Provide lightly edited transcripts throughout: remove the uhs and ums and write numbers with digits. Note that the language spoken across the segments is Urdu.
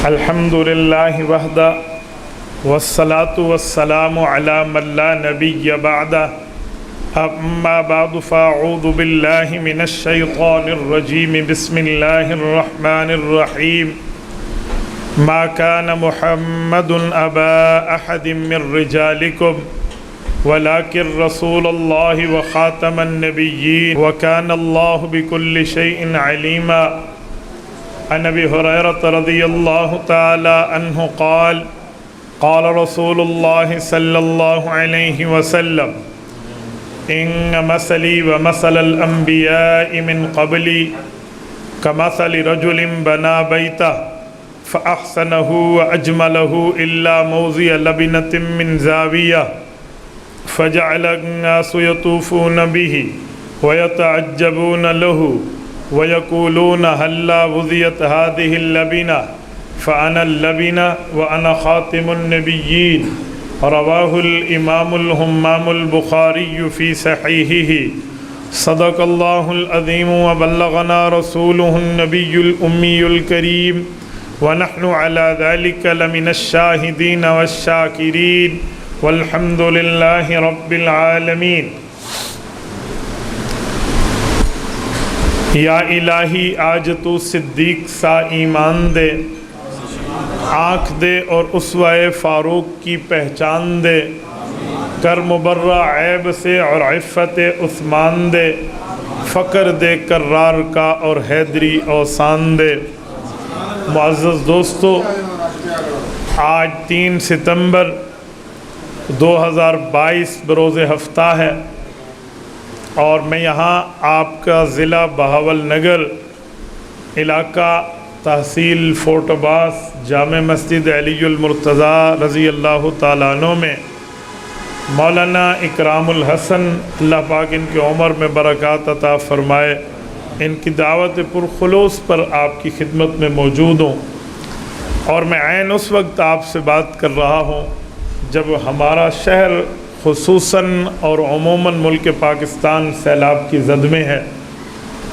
الحمد للہ وحدہ والصلاة والسلام علی من لا نبی بعدہ اما بعد فاعوذ باللہ من الشیطان الرجیم بسم اللہ الرحمن الرحیم ما كان محمد ابا احد من رجالکم ولكن رسول اللہ وخاتم النبیین وكان اللہ بكل شیء علیما عن ابی ہریرہ رضی اللہ تعالی عنہ قال قال رسول اللہ صلی اللہ علیہ وسلم ان مثلی ومثل الانبیاء من قبلی كمثل رجل بنا بیتہ فاحسنہ واجملہ الا موضع لبنۃ من زاویہ فجعل الناس يطوفون به ويتعجبون له وَيَقُولُونَ هَلَّا وُضِيَتْ هَذِهِ اللَّبِنَةُ فَأَنَا اللَّبِنَةُ وَأَنَا خَاتِمُ النَّبِيِّينَ رواه الإمام الهمام البخاري في صحيحه صدق الله العظيم وبلغنا رسوله النبي الأمي الكريم ونحن على ذلك لمن الشاهدين والشاكرين والحمد لله رب العالمين۔ یا الہی آج تو صدیق سا ایمان دے، آنکھ دے اور اسوہ فاروق کی پہچان دے، کر مبرہ عیب سے اور عفت عثمان دے، فقر دے کرار کا اور حیدری اوسان دے۔ معزز دوستو، آج 3 ستمبر 2022 بروز ہفتہ ہے اور میں یہاں آپ کا ضلع بہاول نگر علاقہ تحصیل فورٹ عباس جامع مسجد علی المرتضیٰ رضی اللہ تعالیٰ عنہ میں مولانا اکرام الحسن اللہ پاک ان کی عمر میں برکات عطا فرمائے، ان کی دعوت پرخلوص پر آپ کی خدمت میں موجود ہوں، اور میں عین اس وقت آپ سے بات کر رہا ہوں جب ہمارا شہر خصوصاً اور عموماً ملک پاکستان سیلاب کی زد میں ہے۔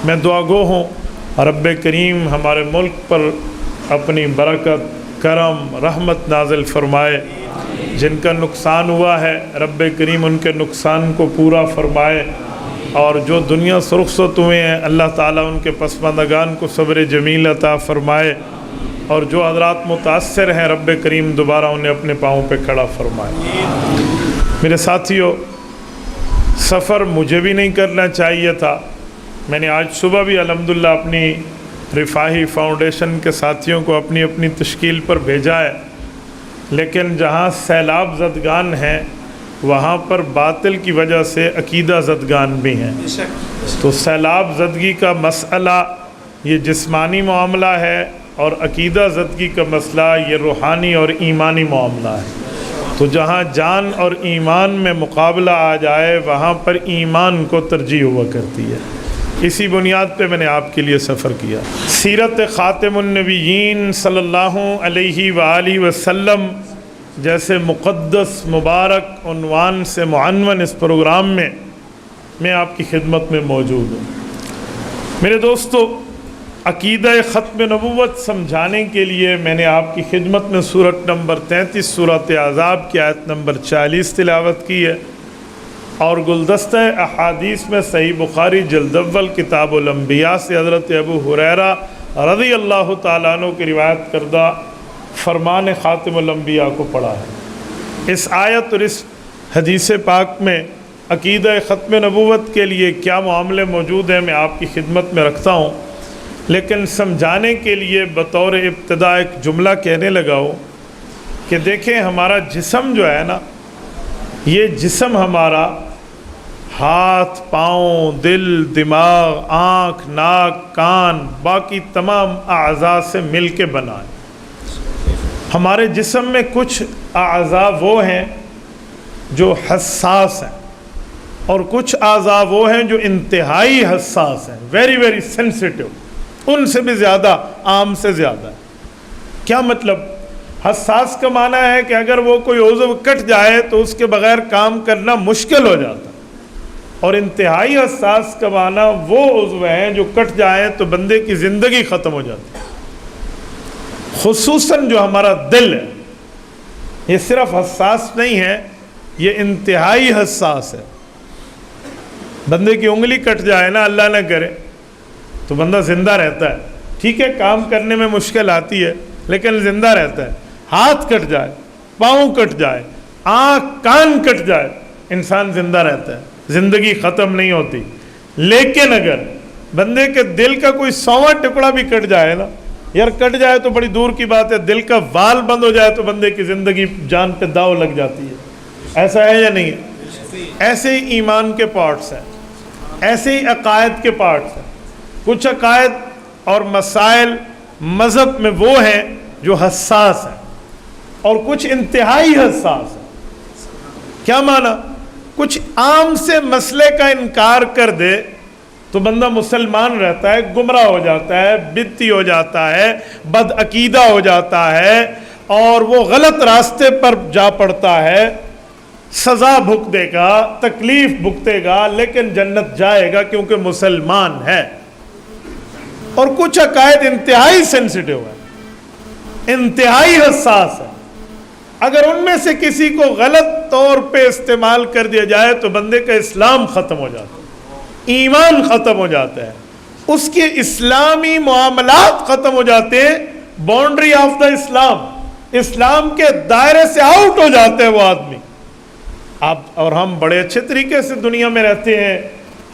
میں دعا گو ہوں رب کریم ہمارے ملک پر اپنی برکت، کرم، رحمت نازل فرمائے، جن کا نقصان ہوا ہے رب کریم ان کے نقصان کو پورا فرمائے، اور جو دنیا سے رخصت ہوئے ہیں اللہ تعالیٰ ان کے پسماندگان کو صبر جمیل عطا فرمائے، اور جو حضرات متاثر ہیں رب کریم دوبارہ انہیں اپنے پاؤں پہ کھڑا فرمائے۔ میرے ساتھیوں، سفر مجھے بھی نہیں کرنا چاہیے تھا، میں نے آج صبح بھی الحمدللہ اپنی رفاہی فاؤنڈیشن کے ساتھیوں کو اپنی اپنی تشکیل پر بھیجا ہے، لیکن جہاں سیلاب زدگان ہیں وہاں پر باطل کی وجہ سے عقیدہ زدگان بھی ہیں، تو سیلاب زدگی کا مسئلہ یہ جسمانی معاملہ ہے اور عقیدہ زدگی کا مسئلہ یہ روحانی اور ایمانی معاملہ ہے، تو جہاں جان اور ایمان میں مقابلہ آ جائے وہاں پر ایمان کو ترجیح ہوا کرتی ہے۔ اسی بنیاد پہ میں نے آپ کے لیے سفر کیا۔ سیرت خاتم النبیین صلی اللہ علیہ وآلہ وسلم جیسے مقدس مبارک عنوان سے معنون اس پروگرام میں آپ کی خدمت میں موجود ہوں۔ میرے دوستو، عقیدہ ختم نبوت سمجھانے کے لیے میں نے آپ کی خدمت میں سورت نمبر 33 سورۃ احزاب کی آیت نمبر 40 تلاوت کی ہے، اور گلدستہ احادیث میں صحیح بخاری جلد اول کتاب الانبیاء سے حضرت ابو ہریرہ رضی اللہ تعالیٰ عنہ کی روایت کردہ فرمان خاتم الانبیاء کو پڑھا ہے۔ اس آیت اور اس حدیث پاک میں عقیدہ ختم نبوت کے لیے کیا معاملے موجود ہیں میں آپ کی خدمت میں رکھتا ہوں، لیکن سمجھانے کے لیے بطور ابتدا ایک جملہ کہنے لگا ہوں کہ دیکھیں ہمارا جسم جو ہے نا، یہ جسم ہمارا ہاتھ، پاؤں، دل، دماغ، آنکھ، ناک، کان، باقی تمام اعضاء سے مل کے بنا ہے۔ ہمارے جسم میں کچھ اعضاء وہ ہیں جو حساس ہیں، اور کچھ اعضاء وہ ہیں جو انتہائی حساس ہیں، ویری ویری سینسیٹیو، ان سے بھی زیادہ، عام سے زیادہ۔ کیا مطلب؟ حساس کا معنی ہے کہ اگر وہ کوئی عضو کٹ جائے تو اس کے بغیر کام کرنا مشکل ہو جاتا، اور انتہائی حساس کا معنی وہ عضو ہیں جو کٹ جائیں تو بندے کی زندگی ختم ہو جاتی ہے۔ خصوصاً جو ہمارا دل ہے یہ صرف حساس نہیں ہے، یہ انتہائی حساس ہے۔ بندے کی انگلی کٹ جائے نا، اللہ نہ کرے، تو بندہ زندہ رہتا ہے، ٹھیک ہے کام کرنے میں مشکل آتی ہے لیکن زندہ رہتا ہے۔ ہاتھ کٹ جائے، پاؤں کٹ جائے، آنکھ کان کٹ جائے، انسان زندہ رہتا ہے، زندگی ختم نہیں ہوتی۔ لیکن اگر بندے کے دل کا کوئی 100واں ٹکڑا بھی کٹ جائے نا، یار کٹ جائے تو بڑی دور کی بات ہے، دل کا وال بند ہو جائے تو بندے کی زندگی جان پہ داؤ لگ جاتی ہے۔ ایسا ہے یا نہیں ہے؟ ایسے ہی ایمان کے پارٹس ہیں، ایسے ہی عقائد کے پارٹس ہیں۔ کچھ عقائد اور مسائل مذہب میں وہ ہیں جو حساس ہیں اور کچھ انتہائی حساس ہیں۔ کیا معنی؟ کچھ عام سے مسئلے کا انکار کر دے تو بندہ مسلمان رہتا ہے، گمراہ ہو جاتا ہے، بدعتی ہو جاتا ہے، بد عقیدہ ہو جاتا ہے اور وہ غلط راستے پر جا پڑتا ہے، سزا بھگتے گا، تکلیف بھگتے گا، لیکن جنت جائے گا کیونکہ مسلمان ہے۔ اور کچھ عقائد انتہائی سینسٹیو ہے، انتہائی حساس ہے، اگر ان میں سے کسی کو غلط طور پہ استعمال کر دیا جائے تو بندے کا اسلام ختم ہو جاتا ہے، ایمان ختم ہو جاتا ہے، اس کے اسلامی معاملات ختم ہو جاتے ہیں، باؤنڈری آف دا اسلام، اسلام کے دائرے سے آؤٹ ہو جاتے ہیں وہ آدمی۔ اور ہم بڑے اچھے طریقے سے دنیا میں رہتے ہیں،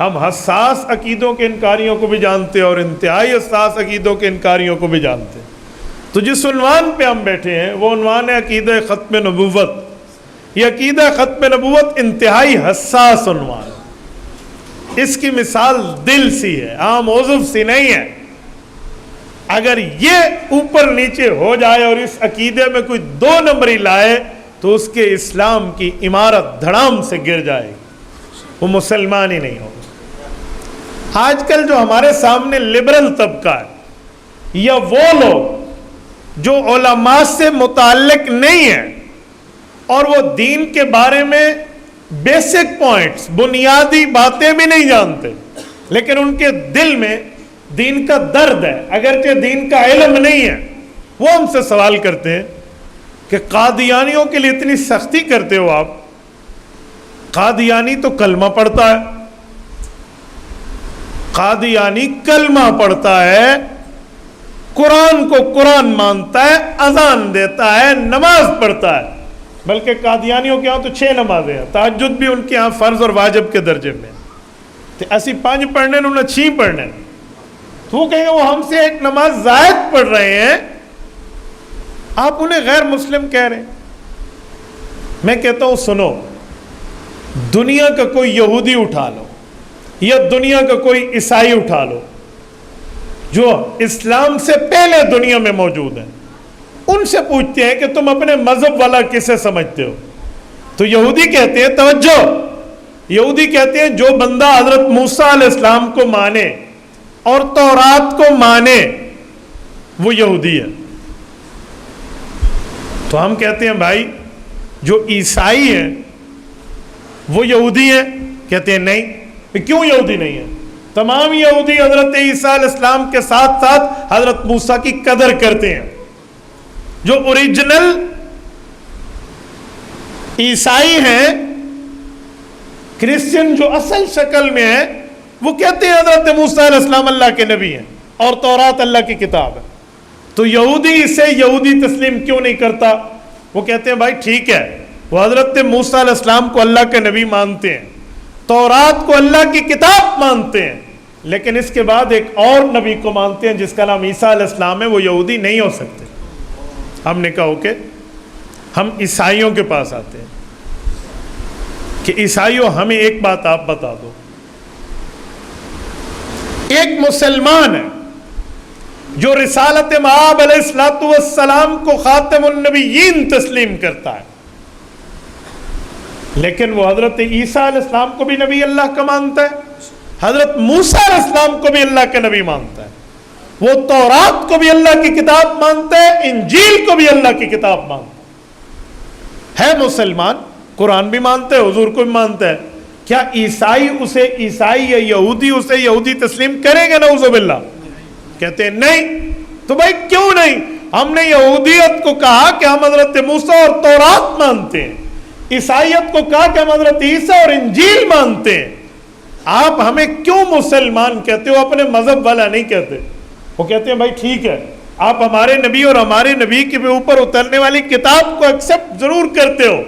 ہم حساس عقیدوں کے انکاریوں کو بھی جانتے ہیں اور انتہائی حساس عقیدوں کے انکاریوں کو بھی جانتے ہیں۔ تو جس عنوان پہ ہم بیٹھے ہیں وہ عنوان ہے عقیدہ ختم نبوت۔ یہ عقیدہ ختم نبوت انتہائی حساس عنوان ہے، اس کی مثال دل سی ہے، عام عضو سی نہیں ہے۔ اگر یہ اوپر نیچے ہو جائے اور اس عقیدے میں کوئی 2 نمبری لائے تو اس کے اسلام کی عمارت دھڑام سے گر جائے گی، وہ مسلمان ہی نہیں ہوگا۔ آج کل جو ہمارے سامنے لبرل طبقہ ہے یا وہ لوگ جو علماء سے متعلق نہیں ہیں اور وہ دین کے بارے میں بیسک پوائنٹس، بنیادی باتیں بھی نہیں جانتے، لیکن ان کے دل میں دین کا درد ہے اگرچہ دین کا علم نہیں ہے، وہ ہم سے سوال کرتے ہیں کہ قادیانیوں کے لیے اتنی سختی کرتے ہو آپ؟ قادیانی تو کلمہ پڑھتا ہے، قادیانی کلمہ پڑھتا ہے، قرآن کو قرآن مانتا ہے، اذان دیتا ہے، نماز پڑھتا ہے، بلکہ قادیانیوں کے ہاں تو 6 نمازیں ہیں، تہجد بھی ان کے ہاں فرض اور واجب کے درجے میں، تو اسی 5 پڑھنے انہیں 6 پڑھنے، تو وہ کہیں گے وہ ہم سے ایک نماز زائد پڑھ رہے ہیں، آپ انہیں غیر مسلم کہہ رہے ہیں۔ میں کہتا ہوں سنو، دنیا کا کوئی یہودی اٹھا لو یا دنیا کا کوئی عیسائی اٹھا لو جو اسلام سے پہلے دنیا میں موجود ہیں، ان سے پوچھتے ہیں کہ تم اپنے مذہب والا کسے سمجھتے ہو؟ تو یہودی کہتے ہیں، توجہ، یہودی کہتے ہیں جو بندہ حضرت موسیٰ علیہ السلام کو مانے اور تورات کو مانے وہ یہودی ہے۔ تو ہم کہتے ہیں بھائی جو عیسائی ہیں وہ یہودی ہیں؟ کہتے ہیں نہیں۔ کیوں یہودی نہیں ہیں؟ تمام یہودی حضرت عیسیٰ علیہ السلام کے ساتھ ساتھ حضرت موسیٰ کی قدر کرتے ہیں۔ جو اوریجنل عیسائی ہیں، کرسچن جو اصل شکل میں ہیں، وہ کہتے ہیں حضرت موسیٰ علیہ السلام اللہ کے نبی ہیں اور تورات اللہ کی کتاب ہے۔ تو یہودی اسے یہودی تسلیم کیوں نہیں کرتا؟ وہ کہتے ہیں بھائی ٹھیک ہے، وہ حضرت موسیٰ علیہ السلام کو اللہ کے نبی مانتے ہیں، تورات کو اللہ کی کتاب مانتے ہیں، لیکن اس کے بعد ایک اور نبی کو مانتے ہیں جس کا نام عیسیٰ علیہ السلام ہے، وہ یہودی نہیں ہو سکتے۔ ہم نے کہا اوکے، ہم عیسائیوں کے پاس آتے ہیں کہ عیسائیوں ہمیں ایک بات آپ بتا دو، ایک مسلمان ہے جو رسالت مآب علیہ السلام کو خاتم النبیین تسلیم کرتا ہے، لیکن وہ حضرت عیسیٰ علیہ السلام کو بھی نبی اللہ کا مانتا ہے، حضرت موسیٰ علیہ السلام کو بھی اللہ کے نبی مانتا ہے، وہ تورات کو بھی اللہ کی کتاب مانتا ہے، انجیل کو بھی اللہ کی کتاب مانتا ہے مسلمان، قرآن بھی مانتا ہے، حضور کو بھی مانتا ہے۔ کیا عیسائی اسے عیسائی یا یہودی اسے یہودی تسلیم کریں گے؟ نعوذ باللہ۔ کہتے ہیں نہیں۔ تو بھائی کیوں نہیں؟ ہم نے یہودیت کو کہا کہ ہم حضرت موسیٰ اور تورات مانتے ہیں، عیسائیت کو کہا کہ ہم حضرت عیسیٰ اور انجیل مانتے ہیں، آپ ہمیں کیوں مسلمان کہتے ہو، اپنے مذہب والا نہیں کہتے؟ وہ کہتے ہیں بھائی ٹھیک ہے، آپ ہمارے نبی اور ہمارے نبی کے اوپر اترنے والی کتاب کو ایکسپٹ ضرور کرتے ہو،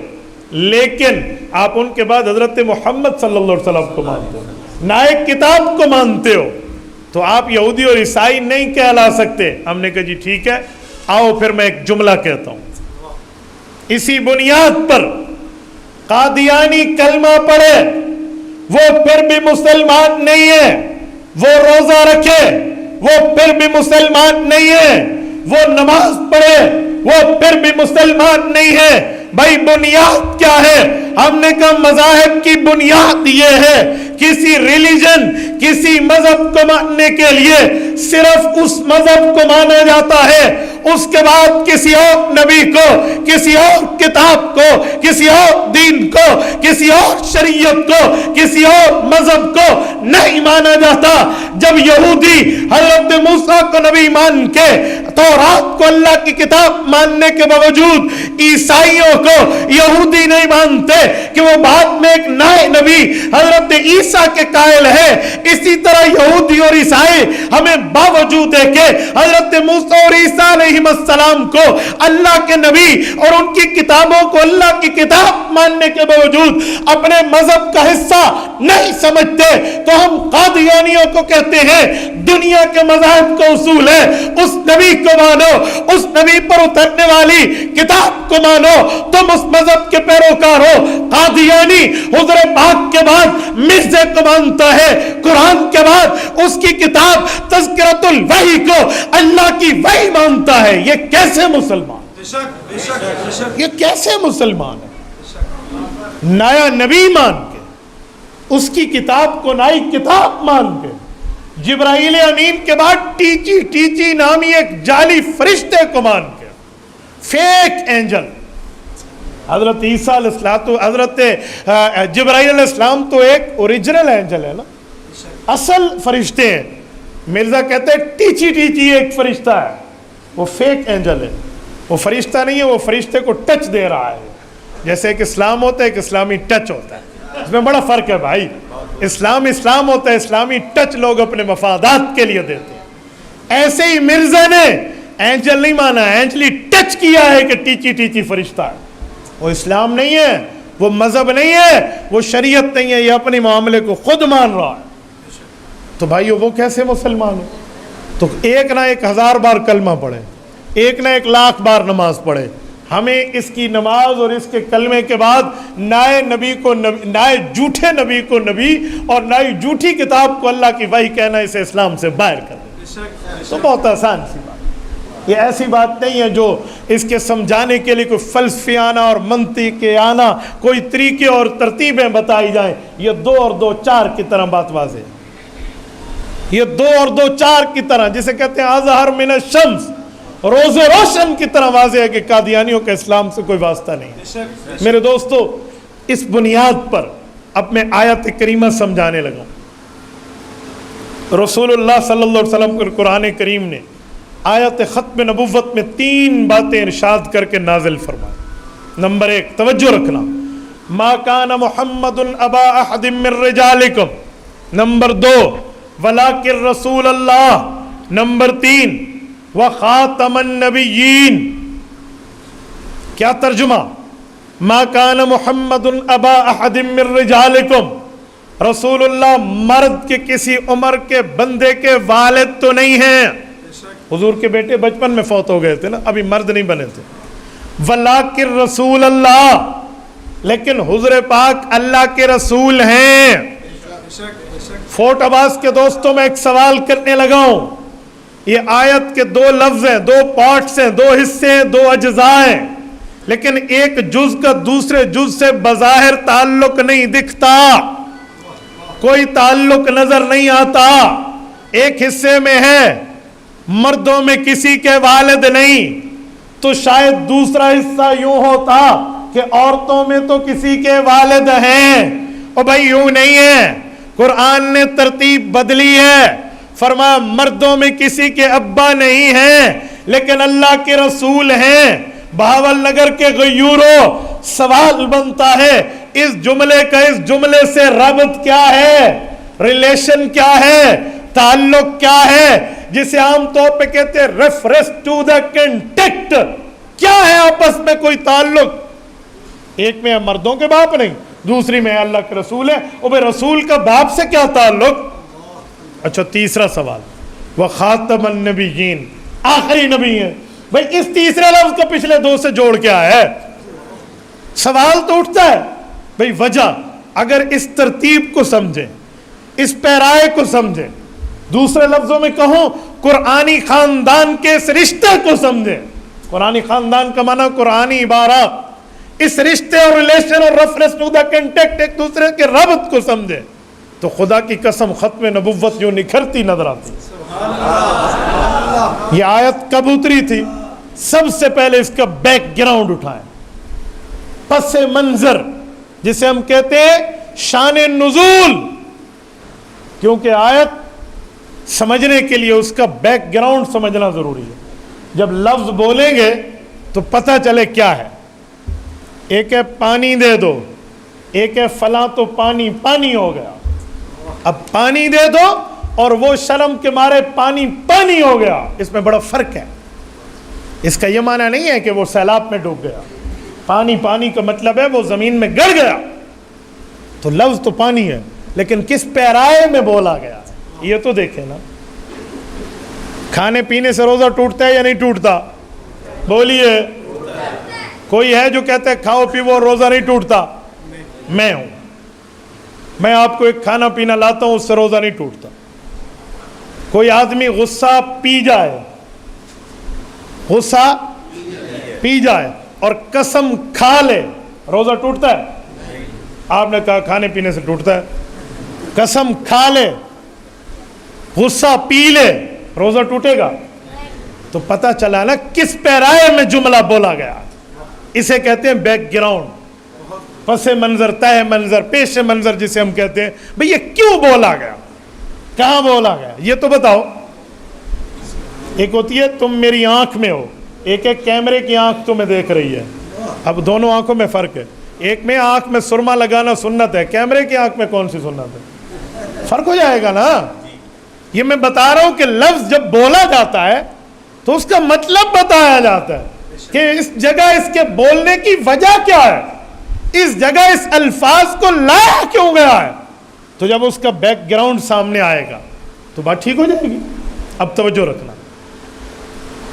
لیکن آپ ان کے بعد حضرت محمد صلی اللہ علیہ وسلم کو مانتے ہو، نائب کتاب کو مانتے ہو، تو آپ یہودی اور عیسائی نہیں کہلا سکتے۔ ہم نے کہا جی ٹھیک ہے، آؤ پھر میں ایک جملہ کہتا ہوں۔ اسی بنیاد پر قادیانی کلمہ پڑھے وہ پھر بھی مسلمان نہیں ہے، وہ روزہ رکھے وہ پھر بھی مسلمان نہیں ہے، وہ نماز پڑھے وہ پھر بھی مسلمان نہیں ہے۔ بھائی بنیاد کیا ہے؟ ہم نے کہا مذاہب کی بنیاد یہ ہے، کسی ریلیجن کسی مذہب کو ماننے کے لیے صرف اس مذہب کو مانا جاتا ہے، اس کے بعد کسی اور نبی کو، کسی اور کتاب کو، کسی اور دین کو، کسی اور شریعت کو، کسی اور مذہب کو نہیں مانا جاتا۔ جب یہودی حضرت موسیٰ کو نبی مان کے، تورات کو اللہ کی کتاب ماننے کے باوجود عیسائیوں کو یہودی نہیں مانتے کہ وہ بعد میں ایک نئے نبی حضرت عیسیٰ کے قائل ہے، اسی طرح یہودی اور عیسائی ہمیں باوجود ہے کہ حضرت موسیٰ اور عیسیٰ علیہ السلام کو اللہ کے نبی اور ان کی کتابوں کو اللہ کی کتاب ماننے کے باوجود اپنے مذہب کا حصہ نہیں سمجھتے، تو ہم قادیانیوں کو کہتے ہیں دنیا کے مذاہب کا اصول ہے اس نبی کو مانو، اس نبی پر اترنے والی کتاب کو مانو، تم اس مذہب کے پیروکار ہو۔ قادیانی حضور پاک کے بعد مرزے کو مانتا ہے، قرآن کے بعد اس کی کتاب تذکرۃ الوحی کو اللہ کی وحی مانتا ہے۔ یہ کیسے مسلمان؟ یہ کیسے مسلمان ہے؟ نیا نبی مان کے، اس کی کتاب کو نئی کتاب مان کے، جبرائیل امین کے بعد ٹیچی نامی ایک جعلی فرشتے کو مان کے، فیک اینجل حضرت عیسیٰ علیہ السلام تو حضرت جبرائیل علیہ السلام تو ایک اوریجنل اینجل ہے نا، اصل فرشتے ہیں۔ مرزا کہتے ہیں ٹیچی ایک فرشتہ ہے، وہ فیک اینجل ہے، وہ فرشتہ نہیں ہے، وہ فرشتے کو ٹچ دے رہا ہے، جیسے ایک اسلام ہوتا ہے ایک اسلامی ٹچ ہوتا ہے، اس میں بڑا فرق ہے بھائی۔ اسلام ہوتا ہے، اسلامی ٹچ لوگ اپنے مفادات کے لیے دیتے ہیں۔ ایسے ہی مرزا نے اینجل نہیں مانا، اینجلی ٹچ کیا ہے کہ ٹیچی فرشتہ ہے، وہ اسلام نہیں ہے، وہ مذہب نہیں ہے، وہ شریعت نہیں ہے، یہ اپنے معاملے کو خود مان رہا ہے۔ تو بھائیو وہ کیسے مسلمان ہو؟ تو ایک نہ ایک 1000 بار کلمہ پڑھے، ایک نہ 1,00,000 بار نماز پڑھے، ہمیں اس کی نماز اور اس کے کلمے کے بعد نئے جھوٹے نبی کو نبی اور نئی جھوٹی کتاب کو اللہ کی وحی کہنا، اسے اسلام سے باہر کرنا۔ تو بہت آسان سی بات، یہ ایسی بات نہیں ہے جو اس کے سمجھانے کے لیے کوئی فلسفیانہ اور منطقی آنا کوئی طریقے اور ترتیبیں بتائی جائیں۔ یہ 2 اور 2 4 کی طرح بات واضح ہے، یہ 2 اور 2 4 کی طرح، جسے کہتے ہیں اظہر من الشمس، روز روشن کی طرح واضح ہے کہ قادیانیوں کا اسلام سے کوئی واسطہ نہیں۔ میرے دوستو، اس بنیاد پر اب میں آیت کریمہ سمجھانے لگا۔ رسول اللہ صلی اللہ علیہ وسلم کو قرآن کریم نے آیت ختم نبوت میں 3 باتیں ارشاد کر کے نازل فرمائے۔ نمبر 1 توجہ رکھنا، ما کان محمد ابا احد من رجالکم۔ نمبر 2 ولکن رسول اللہ۔ نمبر 3 وخاتم النبیین۔ کیا ترجمہ؟ ما کان محمد ابا احد من رجالکم، رسول اللہ مرد کے کسی عمر کے بندے کے والد تو نہیں ہیں، حضور کے بیٹے بچپن میں فوت ہو گئے تھے نا، ابھی مرد نہیں بنے تھے۔ ولیکن رسول اللہ، لیکن حضور پاک اللہ کے رسول ہیں۔ فورٹ عباس کے دوستوں میں ایک سوال کرنے لگا ہوں، یہ آیت کے 2 لفظ ہیں، 2 پارٹس ہیں، 2 حصے ہیں، 2 اجزاء ہیں، لیکن ایک جز کا دوسرے جز سے بظاہر تعلق نہیں دکھتا، کوئی تعلق نظر نہیں آتا۔ ایک حصے میں ہے مردوں میں کسی کے والد نہیں، تو شاید دوسرا حصہ یوں ہوتا کہ عورتوں میں تو کسی کے والد ہیں۔ اور بھائی یوں نہیں ہے، قرآن نے ترتیب بدلی ہے، فرمایا مردوں میں کسی کے ابا نہیں ہیں، لیکن اللہ کے رسول ہیں۔ بہاول نگر کے غیوروں، سوال بنتا ہے اس جملے کا اس جملے سے ربط کیا ہے، ریلیشن کیا ہے، تعلق کیا ہے، جسے عام طور پہ کہتے ہیں ریفرنس ٹو دا کنٹیکٹ۔ کیا ہے آپس میں کوئی تعلق؟ ایک میں مردوں کے باپ نہیں، دوسری میں اللہ کے رسول ہے، اور بھئی رسول کا باپ سے کیا تعلق؟ اچھا تیسرا سوال، وَخَاتَمَ النَّبِيِّينَ، آخری نبی ہیں۔ بھئی اس تیسرے لفظ کو پچھلے دو سے جوڑ کیا ہے؟ سوال تو اٹھتا ہے بھئی وجہ، اگر اس ترتیب کو سمجھیں، اس پیرائے کو سمجھیں، دوسرے لفظوں میں کہوں قرآنی خاندان کے اس رشتے کو سمجھیں، قرآنی خاندان کا معنی قرآنی عبارات، اس رشتے اور ریلیشن اور ریفرنس ٹو دا کنٹیکٹ، ایک دوسرے کے ربط کو سمجھیں، تو خدا کی قسم ختم نبوت جو نکھرتی نظر آتی۔ یہ آیت کب اتری تھی؟ سب سے پہلے اس کا بیک گراؤنڈ اٹھائیں، پس منظر جسے ہم کہتے ہیں شان نزول، کیونکہ آیت سمجھنے کے لیے اس کا بیک گراؤنڈ سمجھنا ضروری ہے۔ جب لفظ بولیں گے تو پتہ چلے کیا ہے۔ ایک ہے پانی دے دو، ایک ہے فلاں تو پانی پانی ہو گیا۔ اب پانی دے دو اور وہ شرم کے مارے پانی پانی ہو گیا، اس میں بڑا فرق ہے۔ اس کا یہ معنی نہیں ہے کہ وہ سیلاب میں ڈوب گیا، پانی پانی کا مطلب ہے وہ زمین میں گڑ گیا، تو لفظ تو پانی ہے لیکن کس پیرائے میں بولا گیا ہے یہ تو دیکھیں نا۔ کھانے پینے سے روزہ ٹوٹتا ہے یا نہیں ٹوٹتا؟ بولیے، کوئی ہے جو کہتا ہے کھاؤ پیو اور روزہ نہیں ٹوٹتا؟ میں ہوں، میں آپ کو ایک کھانا پینا لاتا ہوں، اس سے روزہ نہیں ٹوٹتا۔ کوئی آدمی غصہ پی جائے، غصہ پی جائے اور قسم کھا لے، روزہ ٹوٹتا ہے؟ آپ نے کہا کھانے پینے سے ٹوٹتا ہے۔ قسم کھا لے، غصہ پی لے، روزہ ٹوٹے گا؟ تو پتہ چلا نا کس پیرائے میں جملہ بولا گیا۔ اسے کہتے ہیں بیک گراؤنڈ، پس منظر، تہ منظر، پیش منظر جسے ہم کہتے ہیں۔ بھئی یہ کیوں بولا گیا، کہاں بولا گیا یہ تو بتاؤ۔ ایک ہوتی ہے تم میری آنکھ میں ہو، ایک ہے کیمرے کی آنکھ تمہیں دیکھ رہی ہے۔ اب دونوں آنکھوں میں فرق ہے، ایک میں آنکھ میں سرما لگانا سنت ہے، کیمرے کی آنکھ میں کون سی سنت ہے؟ فرق ہو جائے گا نا۔ یہ میں بتا رہا ہوں کہ لفظ جب بولا جاتا ہے تو اس کا مطلب بتایا جاتا ہے کہ اس جگہ اس کے بولنے کی وجہ کیا ہے، اس جگہ اس الفاظ کو لایا کیوں گیا ہے۔ تو جب اس کا بیک گراؤنڈ سامنے آئے گا تو بات ٹھیک ہو جائے گی۔ اب توجہ رکھنا،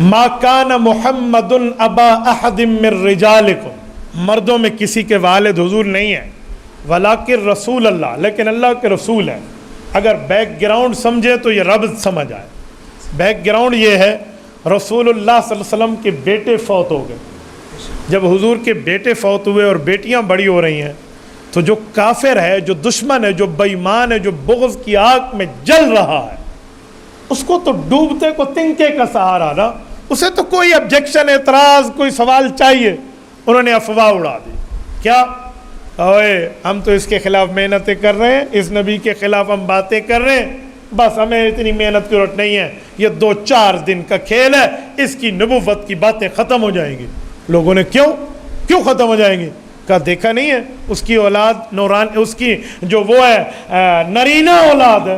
ما کان محمد ابا احد من رجالکم، مردوں میں کسی کے والد حضور نہیں ہے، ولیکن رسول اللہ، لیکن اللہ کے رسول ہے۔ اگر بیک گراؤنڈ سمجھے تو یہ ربط سمجھ آئے۔ بیک گراؤنڈ یہ ہے رسول اللہ صلی اللہ علیہ وسلم کے بیٹے فوت ہو گئے۔ جب حضور کے بیٹے فوت ہوئے اور بیٹیاں بڑی ہو رہی ہیں تو جو کافر ہے، جو دشمن ہے، جو بے ایمان ہے، جو بغض کی آگ میں جل رہا ہے، اس کو تو ڈوبتے کو تنکے کا سہارا نا، اسے تو کوئی آبجیکشن، اعتراض، کوئی سوال چاہیے۔ انہوں نے افواہ اڑا دی، کیا ہم تو اس کے خلاف محنتیں کر رہے ہیں، اس نبی کے خلاف ہم باتیں کر رہے ہیں، بس ہمیں اتنی محنت کی ضرورت نہیں ہے، یہ 2-4 دن کا کھیل ہے، اس کی نبوت کی باتیں ختم ہو جائیں گی۔ لوگوں نے کیوں ختم ہو جائیں گی؟ کہا دیکھا نہیں ہے اس کی اولاد نوران، اس کی جو وہ ہے نرینہ اولاد ہے،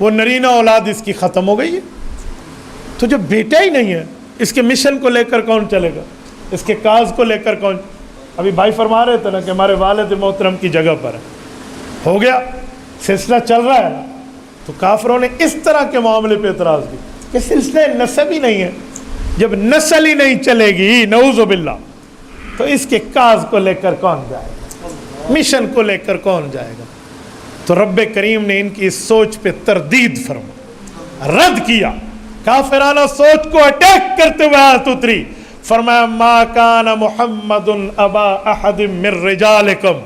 وہ نرینہ اولاد اس کی ختم ہو گئی ہے۔ تو جب بیٹا ہی نہیں ہے، اس کے مشن کو لے کر کون چلے گا، اس کے کاز کو لے کر کون؟ ابھی بھائی فرما رہے تھے نا کہ ہمارے والد محترم کی جگہ پر ہے، ہو گیا، سلسلہ چل رہا ہے۔ تو کافروں نے اس طرح کے معاملے پہ اعتراض کی کہ سلسلہ نسب ہی نہیں ہے، جب نسل ہی نہیں چلے گی نعوذ باللہ تو اس کے کاز کو لے کر کون جائے گا، مشن کو لے کر کون جائے گا۔ تو رب کریم نے ان کی اس سوچ پہ تردید فرما، رد کیا، کافرانہ سوچ کو اٹیک کرتے ہوئے آیت اتری، فرمایا ما کان محمد ابا احد من رجالکم۔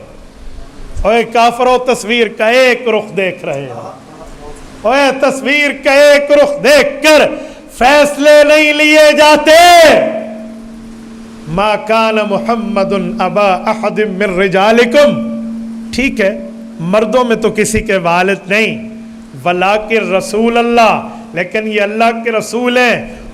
اوے کافروں، تصویر کا ایک رخ دیکھ رہے ہو، اوے تصویر کا ایک رخ دیکھ کر فیصلے نہیں لیے جاتے۔ ما کان محمد ابا احد من رجالکم، ٹھیک ہے مردوں میں تو کسی کے والد نہیں، ولیکن رسول اللہ، لیکن یہ اللہ کے رسول ہیں،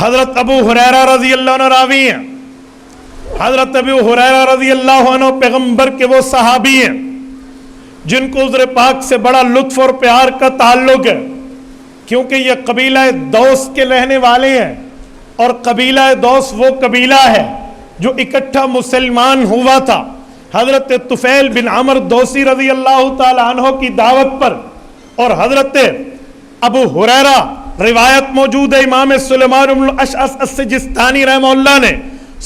حضرت ابو ہریرہ رضی اللہ عنہ راوی ہیں. حضرت ابو ہریرہ رضی اللہ عنہ پیغمبر کے وہ صحابی ہیں جن کو حضور پاک سے بڑا لطف اور پیار کا تعلق ہے، کیونکہ یہ قبیلہ دوس کے رہنے والے ہیں، اور قبیلہ دوس وہ قبیلہ ہے جو اکٹھا مسلمان ہوا تھا حضرت طفیل بن عمر دوسی رضی اللہ تعالی عنہ کی دعوت پر. اور حضرت ابو ہریرہ روایت موجود ہے امام سلیمان بن الاشعث السجستانی رحمہ اللہ نے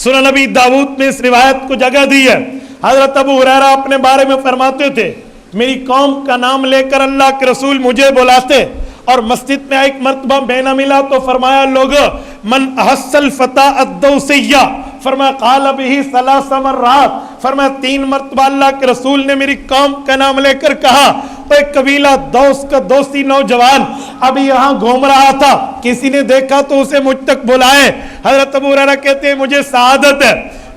سنن نبی داؤد میں اس روایت کو جگہ دی ہے. حضرت ابو ہریرہ اپنے بارے میں فرماتے تھے میری قوم کا نام لے کر اللہ کے رسول مجھے بلاتے، اور مسجد میں ایک مرتبہ میں نہ ملا تو فرمایا لوگو من احس الفتى الدوسیہ، فرمایا قال به ثلاث مرات، فرمایا 3 مرتبہ اللہ کے رسول نے میری قوم کا نام لے کر کہا. ایک قبیلہ دوس کا دوسی نوجوان ابھی یہاں گھوم رہا تھا، کسی نے دیکھا تو اسے مجھ تک بلائے. حضرت ابو ہریرہ کہتے ہیں مجھے سعادت ہے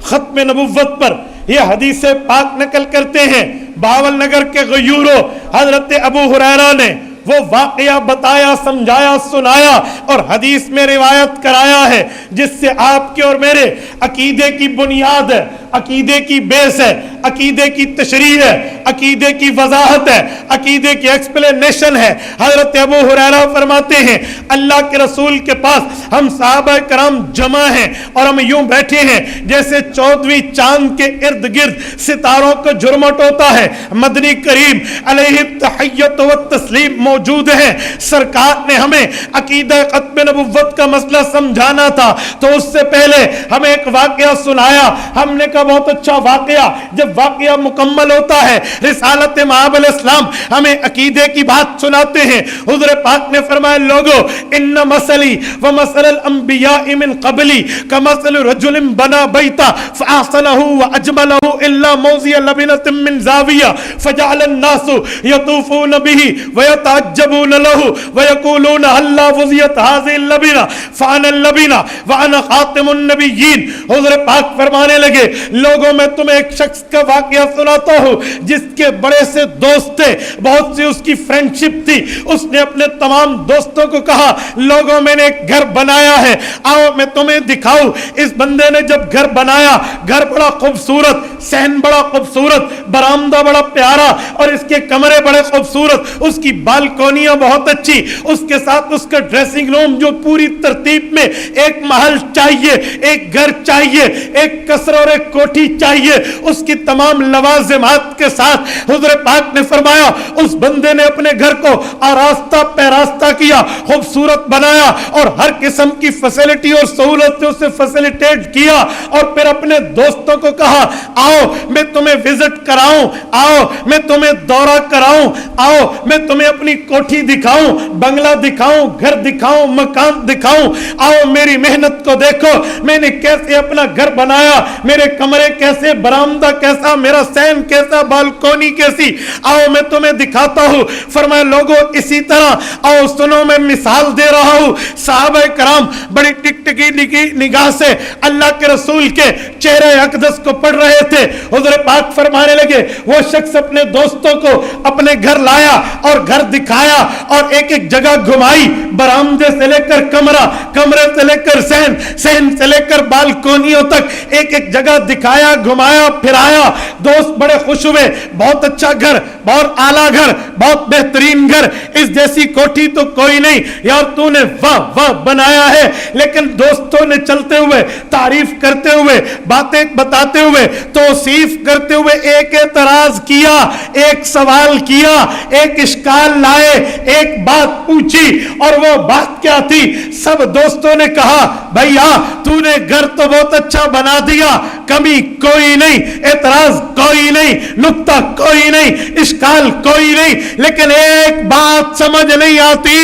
ختم نبوت پر یہ حدیث پاک نقل کرتے ہیں بہاول نگر کے غیوروں حضرت ابو ہریرہ نے وہ واقعہ بتایا، سمجھایا، سنایا اور حدیث میں روایت کرایا ہے جس سے آپ کے اور میرے عقیدے کی بنیاد ہے، عقیدے کی بیس ہے، عقیدے کی تشریح ہے، عقیدے کی وضاحت ہے، عقیدے کی ایکسپلینیشن ہے. حضرت ابو ہریرہ فرماتے ہیں اللہ کے رسول کے پاس ہم صحابہ کرام جمع ہیں اور ہم یوں بیٹھے ہیں جیسے 14ویں چاند کے ارد گرد ستاروں کا جھرمٹ ہوتا ہے. مدنی کریم علیہ التحیت و تسلیم موجود ہیں. سرکار نے ہمیں عقیدہ ختم نبوت کا مسئلہ سمجھانا تھا تو اس سے پہلے ہمیں ایک واقعہ سنایا. ہم نے کہا بہت اچھا واقعہ. جب واقعہ مکمل ہوتا ہے رسالت مآب الاسلام ہمیں عقیدے کی بات سناتے ہیں. حضور پاک نے فرمایا لوگو ان مثلی و مثل الانبیاء من قبلی کمثل رجل بنا بیتا فاحسنہ واجملہ الا موضع لبنۃ من زاویہ فجعل الناس یطوفون به ويتعجبون له ويقولون هلا وضعت هذه اللبنة فانا اللبنة وانا خاتم النبیین. حضور پاک فرمانے لگے لوگوں میں تمہیں ایک شخص کا واقعہ سناتا ہوں جس کے بڑے سے دوست تھے، بہت سی اس کی فرینڈشپ تھی. اس نے اپنے تمام دوستوں کو کہا لوگوں میں نے ایک گھر بنایا ہے، آؤ میں تمہیں دکھاؤں. اس بندے نے جب گھر بنایا، گھر بڑا خوبصورت، صحن بڑا خوبصورت، برآمدہ بڑا پیارا اور اس کے کمرے بڑے خوبصورت، اس کی بالکونیاں بہت اچھی، اس کے ساتھ اس کا ڈریسنگ روم جو پوری ترتیب میں ایک محل چاہیے، ایک گھر چاہیے، ایک قصر اور ایک کوٹھی چاہیے، اس کی تمام لوازمات کے ساتھ. حضور پاک نے فرمایا اس بندے نے اپنے گھر کو آراستہ پیراستہ کیا، خوبصورت بنایا اور ہر قسم کی فیسلٹی اور سہولتوں سے فیسلیٹیٹ کیا اور پھر اپنے دوستوں کو کہا آؤ میں تمہیں وزٹ کراؤں، آؤ میں تمہیں دورہ کراؤں، آؤ میں تمہیں اپنی کوٹھی دکھاؤں، بنگلہ دکھاؤں، گھر دکھاؤں، مکان دکھاؤں. آؤ میری محنت کو دیکھو، میں نے کیسے اپنا گھر بنایا، میرے کمرے کیسے، برآمدہ کیسا، میرا صحن کیسا، بالکونی کیسی، آؤ میں تمہیں دکھاتا ہوں. فرمایا لوگوں اسی طرح آؤ سنو میں مثال دے رہا ہوں. صحابہ کرام بڑی ٹکٹکی نگاہ سے اللہ کے رسول کے چہرے اقدس کو پڑھ رہے تھے. حضور پاک فرمانے لگے وہ شخص اپنے دوستوں کو اپنے گھر لایا اور گھر دکھایا اور ایک ایک جگہ گھمائی، برآمدے سے لے کر کمرہ، کمرے سے لے کر صحن، صحن سے لے کر بالکونیوں تک ایک ایک جگہ دکھایا، گھمایا، پھرایا. دوست بڑے خوش ہوئے، بہت اچھا گھر، بہت اعلیٰ گھر، بہت بہترین گھر، اس جیسی کوٹھی تو کوئی نہیں یار، تو نے واہ واہ بنایا ہے. لیکن دوستوں نے چلتے ہوئے، تعریف کرتے ہوئے، باتیں بتاتے ہوئے، توصیف کرتے ہوئے ایک اعتراض کیا، ایک سوال کیا، ایک اشکال لائے، ایک بات پوچھی. اور وہ بات کیا تھی؟ سب دوستوں نے کہا بھیا تو نے گھر تو بہت اچھا بنا دیا، کمی کوئی نہیں، اعتراض کوئی نہیں، نکتہ کوئی نہیں، اشکال کوئی نہیں، لیکن ایک بات سمجھ نہیں آتی،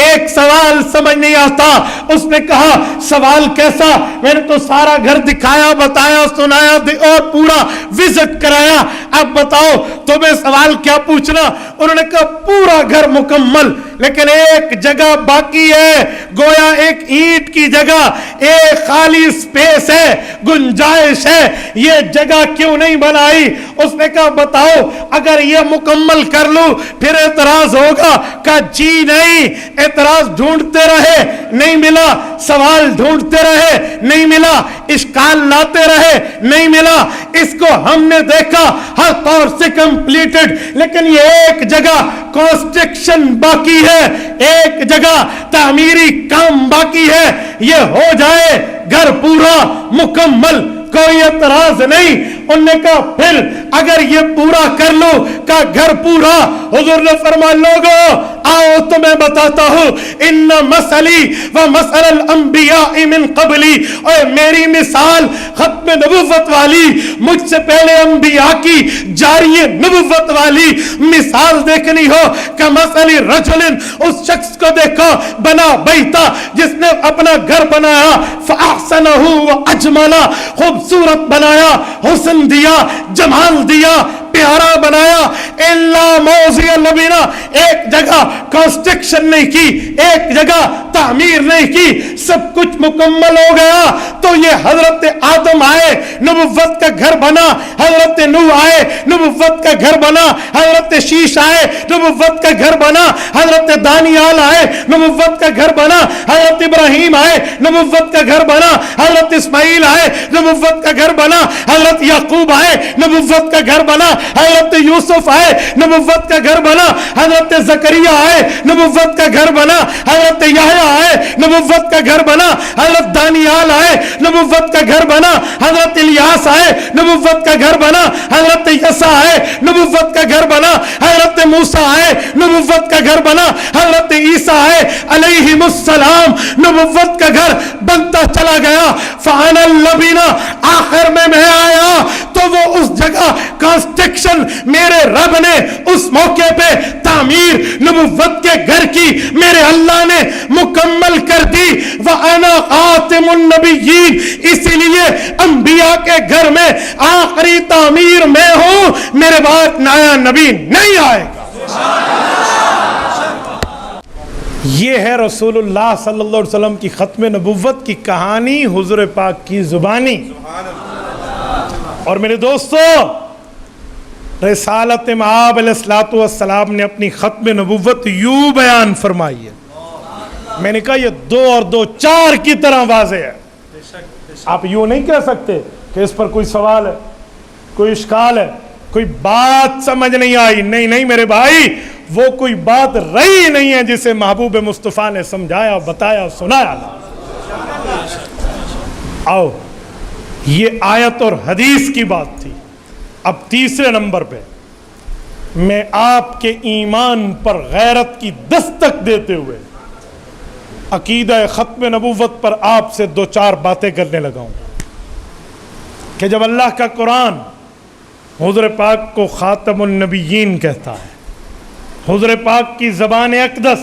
ایک سوال سمجھ نہیں آتا. اس نے کہا سوال کیسا؟ میں نے تو سارا گھر دکھایا، بتایا، سنایا اور پورا وزٹ کرایا، اب بتاؤ تمہیں سوال کیا پوچھنا؟ انہوں نے کہا پورا گھر مکمل، لیکن ایک جگہ باقی ہے، گویا ایک اینٹ کی جگہ، ایک خالی سپیس ہے، گنجائش ہے، یہ جگہ کیوں نہیں بنائی؟ اس نے کہا بتاؤ اگر یہ مکمل کر لوں پھر اعتراض ہوگا؟ کہا جی نہیں، اعتراض ڈھونڈتے رہے نہیں ملا، سوال ڈھونڈتے رہے نہیں ملا، اشکال لاتے رہے نہیں ملا، اس کو ہم نے دیکھا ہر طور سے کمپلیٹڈ، لیکن یہ ایک جگہ کنسٹرکشن باقی ہے، ایک جگہ تعمیری کام باقی ہے، یہ ہو جائے گھر پورا مکمل، کوئی اعتراض نہیں۔ انہوں نے کہا پھر اگر یہ پورا کر لو، کہا گھر پورا؟ حضور نے فرمایا لوگو آؤ تمہیں بتاتا ہوں، ان مثلی و مثل الانبیاء من قبلی، اور میری مثال ختم نبوت والی، مجھ سے پہلے انبیاء کی جاری نبوت والی مثال دیکھنی ہو کہ مثلی رجل، اس شخص کو دیکھو بنا بیتا، جس نے اپنا گھر بنایا، فاحسنہ و اجملا، خوبصورت بنایا، حسن دیا، جمال دیا، پیارا بنایا، الا موضع لبنہ، ایک جگہ کنسٹرکشن نہیں کی، ایک جگہ تعمیر نہیں کی، سب کچھ مکمل ہو گیا۔ تو یہ حضرت آدم آئے، نبوت کا گھر بنا، حضرت نوح آئے، نبوت کا گھر بنا، حضرت شیش آئے، نبوت کا گھر بنا، حضرت دانیال آئے، نبوت کا گھر بنا، حضرت ابراہیم آئے، نبوت کا گھر بنا، حضرت اسماعیل آئے، نبوت کا گھر بنا، حضرت یعقوب آئے، نبوت کا گھر بنا، حضرت یوسف آئے، نبوت کا گھر بنا، حضرت زکریا آئے، نبوت کا گھر بنا، حضرت یحییٰ آئے، نبوت کا گھر بنا، حضرت دانیال آئے، نبوت کا گھر بنا، حضرت الیاس آئے، نبوت کا گھر بنا، حضرت یسع آئے، نبوت کا گھر بنا، حضرت موسیٰ آئے، نبوت کا گھر بنا، حضرت عیسیٰ آئے علیہم السلام، نبوت کا گھر بنتا چلا گیا۔ فانا اللبنہ، آخر میں آیا تو وہ اس جگہ کنسٹرکشن میرے رب نے اس موقع پہ تعمیر نبوت کے گھر کی میرے اللہ نے مکمل کر دی۔ وَأَنَا خَاتِمُ النَّبِيِّينَ، اسی لیے انبیاء کے گھر میں آخری تعمیر میں ہوں، میرے بعد نیا نبی نہیں آئے گا۔ یہ ہے رسول اللہ صلی اللہ علیہ وسلم کی ختم نبوت کی کہانی حضور پاک کی زبانی۔ اور میرے دوستو، رسالت مآب علیہ السلام نے اپنی ختم نبوت یوں بیان فرمائی ہے، میں نے کہا یہ 2 اور 2 4 کی طرح واضح ہے۔ آپ یوں نہیں کہہ سکتے کہ اس پر کوئی سوال ہے، کوئی اشکال ہے، کوئی بات سمجھ نہیں آئی۔ نہیں میرے بھائی، وہ کوئی بات رہی نہیں ہے جسے محبوب مصطفیٰ نے سمجھایا، بتایا، سنایا۔ آؤ، یہ آیت اور حدیث کی بات تھی۔ اب تیسرے نمبر پہ میں آپ کے ایمان پر غیرت کی دستک دیتے ہوئے عقیدہ ختم نبوت پر آپ سے 2-4 باتیں کرنے لگا ہوں کہ جب اللہ کا قرآن حضور پاک کو خاتم النبیین کہتا ہے، حضور پاک کی زبان اقدس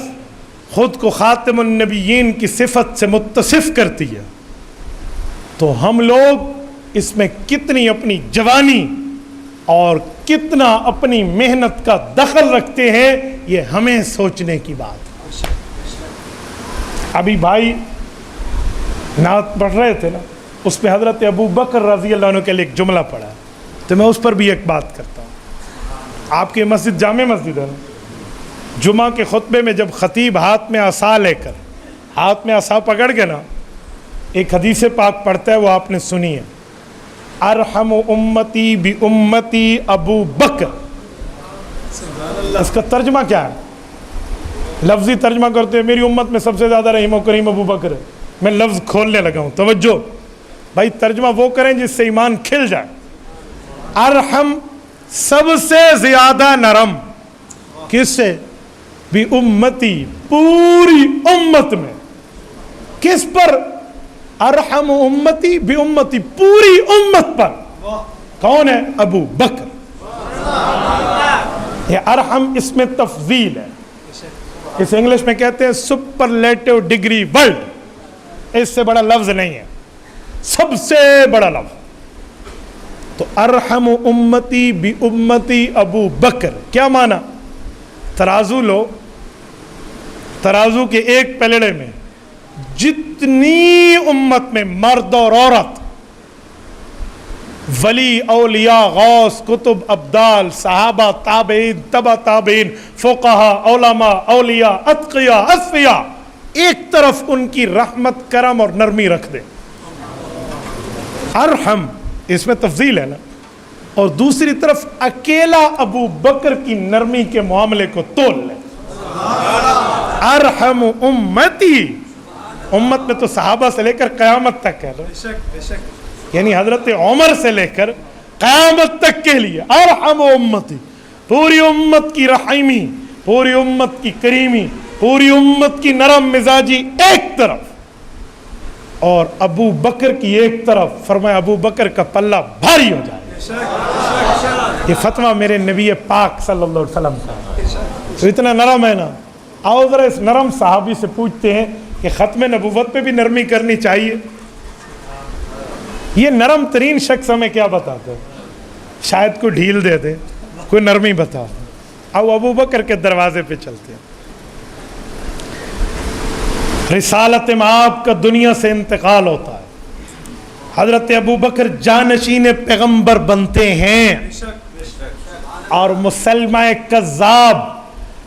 خود کو خاتم النبیین کی صفت سے متصف کرتی ہے، تو ہم لوگ اس میں کتنی اپنی جوانی اور کتنا اپنی محنت کا دخل رکھتے ہیں، یہ ہمیں سوچنے کی بات ہے۔ ابھی بھائی نعت پڑھ رہے تھے نا، اس پہ حضرت ابو بکر رضی اللہ عنہ کے لیے ایک جملہ پڑھا ہے، تو میں اس پر بھی ایک بات کرتا ہوں۔ آپ کی مسجد جامع مسجد ہے نا، جمعہ کے خطبے میں جب خطیب ہاتھ میں عصا لے کر، ہاتھ میں عصا پکڑ کے نا ایک حدیث پاک پڑھتا ہے، وہ آپ نے سنی ہے، ارحم امتی بی امتی ابو بکر۔ اس کا ترجمہ کیا ہے؟ لفظی ترجمہ کرتے ہیں میری امت میں سب سے زیادہ رحیم و کریم ابو بکر ہے۔ میں لفظ کھولنے لگا ہوں، توجہ بھائی، ترجمہ وہ کریں جس سے ایمان کھل جائے۔ ارحم، سب سے زیادہ نرم، کس سے؟ بی امتی، پوری امت میں۔ کس پر؟ ارحم امتی بی امتی، پوری امت پر۔ کون ہے؟ ابو بکر۔ یہ ارحم اس میں تفضیل ہے، اس انگلش میں کہتے ہیں سپرلیٹو ڈگری ورڈ، اس سے بڑا لفظ نہیں ہے، سب سے بڑا لفظ۔ تو ارحم امتی بی امتی ابو بکر کیا مانا؟ ترازو لو، ترازو کے ایک پلڑے میں جتنی امت میں مرد اور عورت، ولی، اولیاء، غوث، کتب، ابدال، صحابہ، تابعین، تبع تابعین، فقہا، علماء، اولیاء، اتقیاء، اصفیاء، ایک طرف ان کی رحمت، کرم اور نرمی رکھ دے، ارحم، اس میں تفضیل ہے نا، اور دوسری طرف اکیلا ابو بکر کی نرمی کے معاملے کو تول لے، ارحم امتی، امت میں تو صحابہ سے لے کر قیامت تک ہے، یعنی حضرت عمر سے لے کر قیامت تک کے لیے ارحم امتی، پوری امت کی رحیمی، پوری امت کی کریمی، پوری امت کی نرم مزاجی ایک طرف، اور ابو بکر کی ایک طرف، فرمایا ابو بکر کا پلہ بھاری ہو جائے۔ یہ فتویٰ میرے نبی پاک صلی اللہ علیہ وسلم کا، تو اتنا نرم ہے نا۔ آؤ ذرا اس نرم صحابی سے پوچھتے ہیں کہ ختم نبوت پہ بھی نرمی کرنی چاہیے۔ یہ نرم ترین شخص ہمیں کیا بتاتے ہیں؟ شاید کوئی ڈھیل دے دے، کوئی نرمی بتا۔ آؤ ابو بکر کے دروازے پہ چلتے ہیں۔ رسالت مآب کا دنیا سے انتقال ہوتا ہے، حضرت ابو بکر جانشین پیغمبر بنتے ہیں، اور مسلمہ کذاب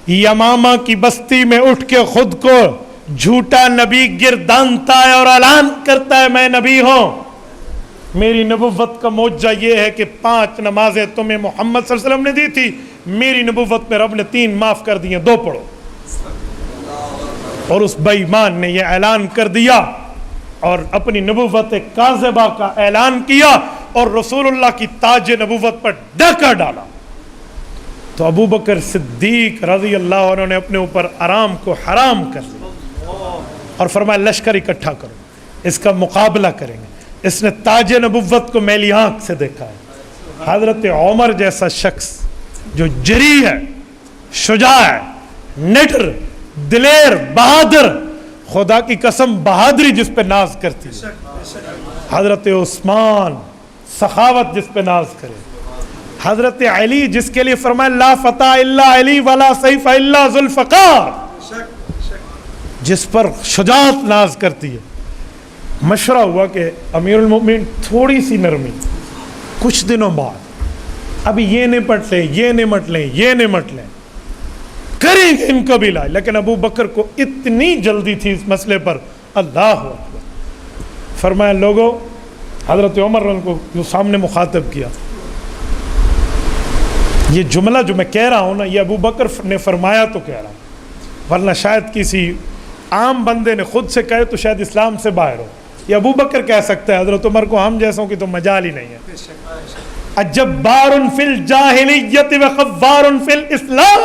یمامہ کی بستی میں اٹھ کے خود کو جھوٹا نبی گردانتا ہے اور اعلان کرتا ہے میں نبی ہوں۔ میری نبوت کا معجزہ یہ ہے کہ 5 نمازیں تمہیں محمد صلی اللہ علیہ وسلم نے دی تھی، میری نبوت میں رب نے 3 معاف کر دی ہیں، 2 پڑھو۔ اور اس بے ایمان نے یہ اعلان کر دیا اور اپنی نبوت کاذبہ کا اعلان کیا اور رسول اللہ کی تاج نبوت پر ڈاکہ ڈالا۔ تو ابو بکر صدیق رضی اللہ عنہ نے اپنے اوپر آرام کو حرام کر دیا اور فرمایا لشکر اکٹھا کرو، اس کا مقابلہ کریں گے۔ اس نے تاج نبوت کو میلی آنکھ سے دیکھا ہے۔ حضرت عمر جیسا شخص جو جری ہے، شجاع ہے، نڈر، دلیر، بہادر، خدا کی قسم بہادری جس پہ ناز کرتی ہے، حضرت عثمان سخاوت جس پہ ناز کرے، حضرت علی جس کے لیے فرمایا لا فتح الا علی ولا سیف الا ذوالفقار، جس پر شجاعت ناز کرتی ہے۔ مشورہ ہوا کہ امیر المؤمنین تھوڑی سی نرمی، کچھ دنوں بعد ابھی یہ نمٹ لیں، یہ نمٹ لیں، یہ نمٹ لیں، کریں گے ان کو بھی لائے۔ لیکن ابو بکر کو اتنی جلدی تھی اس مسئلے پر، اللہ اکبر۔ فرمایا لوگوں، حضرت عمر کو جو سامنے مخاطب کیا، یہ جملہ جو میں کہہ رہا ہوں نا، یہ ابو بکر نے فرمایا تو کہہ رہا ہوں، ورنہ شاید کسی عام بندے نے خود سے کہے تو شاید اسلام سے باہر ہو۔ یہ ابو بکر کہہ سکتا ہے، حضرت عمر کو ہم جیسوں کی تو مجال ہی نہیں ہے۔ جبار فی الجاہلیت و خوار فی الاسلام،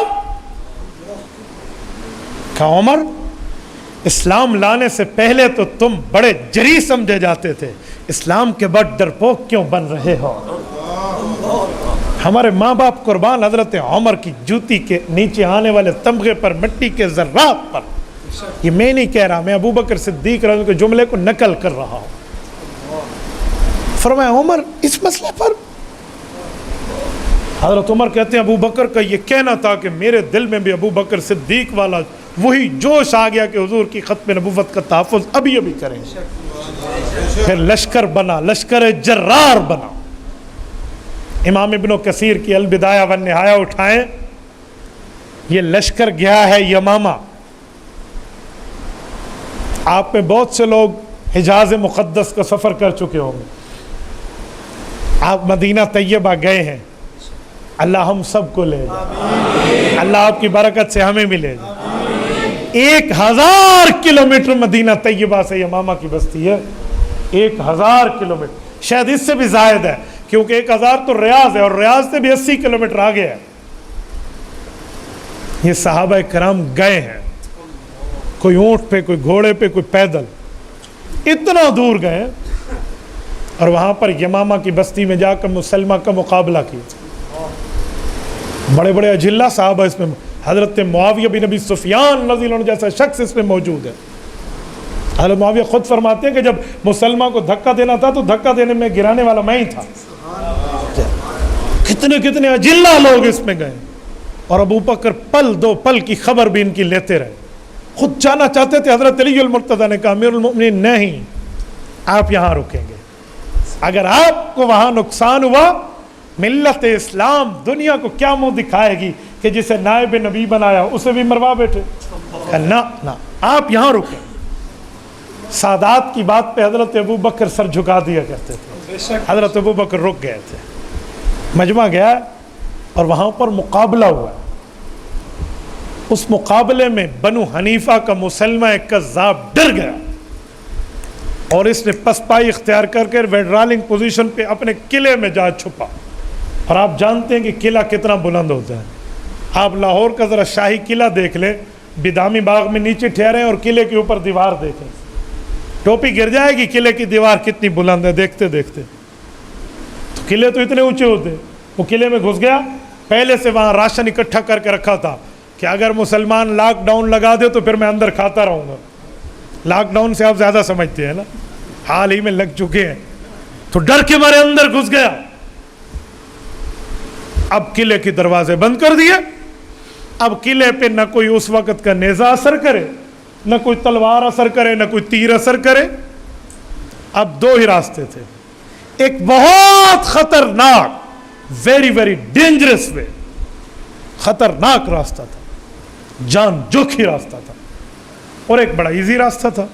کہ عمر اسلام لانے سے پہلے تو تم بڑے جری سمجھے جاتے تھے، اسلام کے بعد ڈرپوک کیوں بن رہے ہو؟ ہمارے ماں باپ قربان حضرت عمر کی جوتی کے نیچے آنے والے تمغے پر، مٹی کے ذرات پر۔ یہ میں نہیں کہہ رہا، میں ابو بکر صدیق رضی اللہ عنہ کے جملے کو نقل کر رہا ہوں۔ فرمایا عمر اس مسئلے پر، حضرت عمر کہتے ہیں ابو بکر کا یہ کہنا تھا کہ میرے دل میں بھی ابو بکر صدیق والا وہی جوش آ گیا کہ حضور کی ختم نبوت کا تحفظ ابھی ابھی کریں۔ پھر لشکر بنا، لشکر جرار بنا۔ امام ابن کثیر کی البدایہ والنہایہ اٹھائیں، یہ لشکر گیا ہے یمامہ۔ آپ میں بہت سے لوگ حجاز مقدس کا سفر کر چکے ہوں گے، آپ مدینہ طیبہ گئے ہیں، اللہ ہم سب کو لے جائے، اللہ آپ کی برکت سے ہمیں بھی لے جائے۔ 1000 کلومیٹر مدینہ طیبہ سے یمامہ کی بستی ہے، 1000 کلومیٹر، شاید اس سے بھی زائد ہے، کیونکہ 1000 تو ریاض ہے اور ریاض سے بھی 80 کلومیٹر آگے ہے۔ یہ صحابہ کرام گئے ہیں، کوئی اونٹ پہ، کوئی گھوڑے پہ، کوئی پیدل، اتنا دور گئے اور وہاں پر یمامہ کی بستی میں جا کر مسلمہ کا مقابلہ کیا۔ بڑے بڑے اجلہ صحابہ اس میں، حضرت معاویہ بن ابی سفیان رضی اللہ عنہ جیسا شخص اس میں موجود ہے۔ حضرت معاویہ خود فرماتے ہیں کہ جب مسلمہ کو دھکا دینا تھا تو دھکا دینے میں گرانے والا میں ہی تھا۔ کتنے کتنے اجلا لوگ اس میں گئے، اور ابو بکر پل دو پل کی خبر بھی ان کی لیتے رہے، خود جانا چاہتے تھے۔ حضرت علی المرتضیٰ نے کہا امیر المؤمنین نہیں، آپ یہاں رکیں گے، اگر آپ کو وہاں نقصان ہوا ملت اسلام دنیا کو کیا منہ دکھائے گی کہ جسے نائب نبی بنایا اسے بھی مروا بیٹھے؟ نہ نہ، آپ یہاں رکیں۔ سادات کی بات پہ حضرت ابو بکر سر جھکا دیا کرتے تھے۔ حضرت ابو بکر رک گئے تھے، مجمع گیا اور وہاں پر مقابلہ ہوا۔ اس مقابلے میں بنو حنیفہ کا مسلمہ ایک کذاب ڈر گیا اور اس نے پسپائی اختیار کر کے ویڈرالنگ پوزیشن پہ اپنے قلعے میں جا چھپا۔ اور آپ جانتے ہیں کہ قلعہ کتنا بلند ہوتا ہے، آپ لاہور کا ذرا شاہی قلعہ دیکھ لیں، بدامی باغ میں نیچے ٹھہرے اور قلعے کے اوپر دیوار دیکھیں، ٹوپی گر جائے گی قلعے کی دیوار کتنی بلند ہے دیکھتے دیکھتے۔ تو قلعے تو اتنے اونچے ہوتے، وہ قلعے میں گھس گیا، پہلے سے وہاں راشن اکٹھا کر کے رکھا تھا کہ اگر مسلمان لاک ڈاؤن لگا دے تو پھر میں اندر کھاتا رہوں گا۔ لاک ڈاؤن سے آپ زیادہ سمجھتے ہیں نا، حال ہی میں لگ چکے ہیں، تو ڈر کے مارے اندر گھس گیا۔ اب قلعے کے دروازے بند کر دیے، اب قلعے پہ نہ کوئی اس وقت کا نیزہ اثر کرے، نہ کوئی تلوار اثر کرے، نہ کوئی تیر اثر کرے۔ اب دو ہی راستے تھے، ایک بہت خطرناک ویری ویری ڈینجرس وے، خطرناک راستہ تھا، جان جوکھی راستہ تھا، اور ایک بڑا ایزی راستہ تھا۔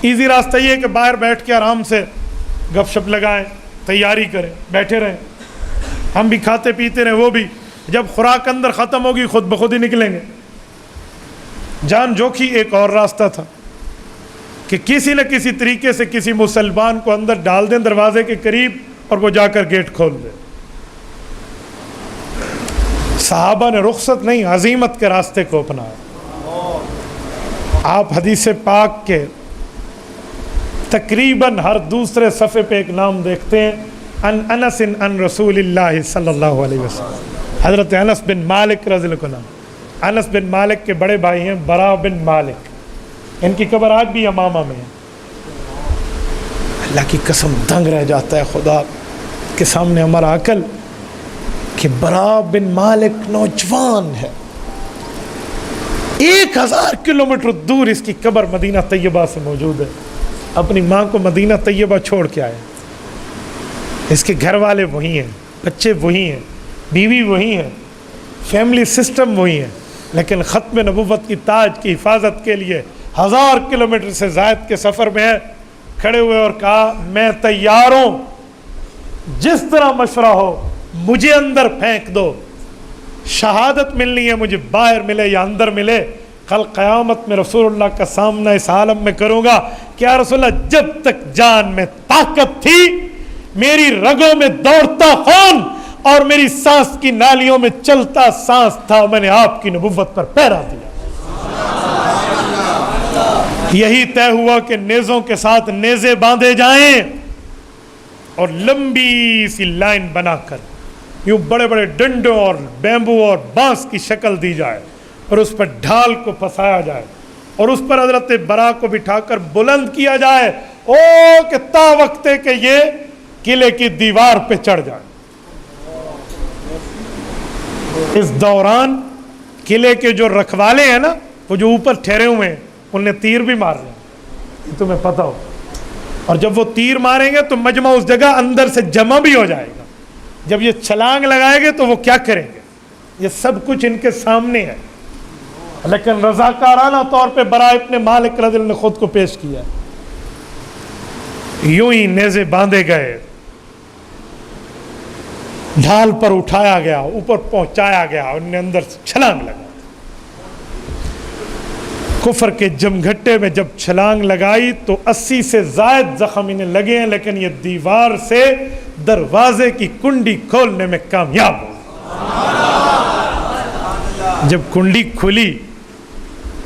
ایزی راستہ یہ کہ باہر بیٹھ کے آرام سے گپ شپ لگائیں، تیاری کریں، بیٹھے رہیں، ہم بھی کھاتے پیتے رہیں، وہ بھی، جب خوراک اندر ختم ہوگی خود بخود ہی نکلیں گے۔ جان جوکھی ایک اور راستہ تھا کہ کسی نہ کسی طریقے سے کسی مسلمان کو اندر ڈال دیں دروازے کے قریب اور وہ جا کر گیٹ کھول دے۔ صحابہ نے رخصت نہیں، عزیمت کے راستے کو اپنایا۔ آپ حدیث پاک کے تقریباً ہر دوسرے صفحے پہ ایک نام دیکھتے ہیں، ان انس ان رسول اللہ صلی اللہ علیہ وسلم، حضرت انس بن مالک رضی اللہ عنہ۔ انس بن مالک کے بڑے بھائی ہیں برا بن مالک، ان کی قبر آج بھی یمامہ میں ہے۔ اللہ کی قسم دنگ رہ جاتا ہے خدا کے سامنے ہمارا عقل کہ برا بن مالک نوجوان ہے، 1000 کلومیٹر دور اس کی قبر مدینہ طیبہ سے موجود ہے، اپنی ماں کو مدینہ طیبہ چھوڑ کے آئے، اس کے گھر والے وہی ہیں، بچے وہی ہیں، بیوی وہی ہیں، فیملی سسٹم وہی ہے، لیکن ختم نبوت کی تاج کی حفاظت کے لیے 1000 کلومیٹر سے زائد کے سفر میں کھڑے ہوئے اور کہا میں تیار ہوں، جس طرح مشورہ ہو مجھے اندر پھینک دو، شہادت ملنی ہے مجھے باہر ملے یا اندر ملے، کل قیامت میں رسول اللہ کا سامنا اس عالم میں کروں گا کہ یا رسول اللہ جب تک جان میں طاقت تھی، میری رگوں میں دوڑتا خون اور میری سانس کی نالیوں میں چلتا سانس تھا، میں نے آپ کی نبوت پر پہرا دیا۔ یہی طے ہوا کہ نیزوں کے ساتھ نیزے باندھے جائیں اور لمبی سی لائن بنا کر یوں بڑے بڑے ڈنڈوں اور بیمبو اور بانس کی شکل دی جائے اور اس پر ڈھال کو پھنسایا جائے اور اس پر حضرت برا کو بٹھا کر بلند کیا جائے، او کہ تا وقتے کہ یہ قلعے کی دیوار پہ چڑھ جائے۔ اس دوران قلعے کے جو رکھوالے ہیں نا، وہ جو اوپر ٹھہرے ہوئے ہیں، انہیں تیر بھی مار رہے ہیں، یہ تمہیں پتہ ہو، اور جب وہ تیر ماریں گے تو مجمع اس جگہ اندر سے جمع بھی ہو جائے گا، جب یہ چھلانگ لگائیں گے تو وہ کیا کریں گے، یہ سب کچھ ان کے سامنے ہے، لیکن رضاکارانہ طور پہ برا ابن مالک رضی اللہ عنہ نے خود کو پیش کیا۔ یوں ہی نیزے باندھے گئے، ڈھال پر اٹھایا گیا، اوپر پہنچایا گیا، انہوں نے اندر سے چھلانگ لگا۔ کفر کے جمگھٹے میں جب چھلانگ لگائی تو 80 سے زائد زخم انہیں لگے ہیں، لیکن یہ دیوار سے دروازے کی کنڈی کھولنے میں کامیاب ہو۔ جب کنڈی کھلی،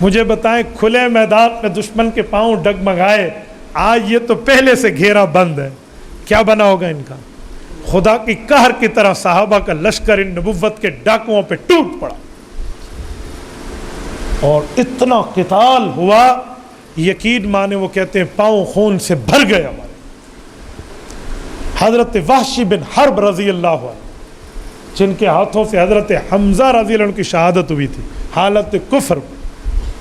مجھے بتائیں کھلے میدان میں دشمن کے پاؤں ڈگمگائے، آج یہ تو پہلے سے گھیرا بند ہے، کیا بنا ہوگا ان کا؟ خدا کی قہر کی طرح صحابہ کا لشکر ان نبوت کے ڈاکوؤں پہ ٹوٹ پڑا اور اتنا قتال ہوا، یقین مانے وہ کہتے ہیں پاؤں خون سے بھر گئے ہمارے۔ حضرت وحشی بن حرب رضی اللہ عنہ جن کے ہاتھوں سے حضرت حمزہ رضی اللہ عنہ کی شہادت ہوئی تھی حالت کفر میں.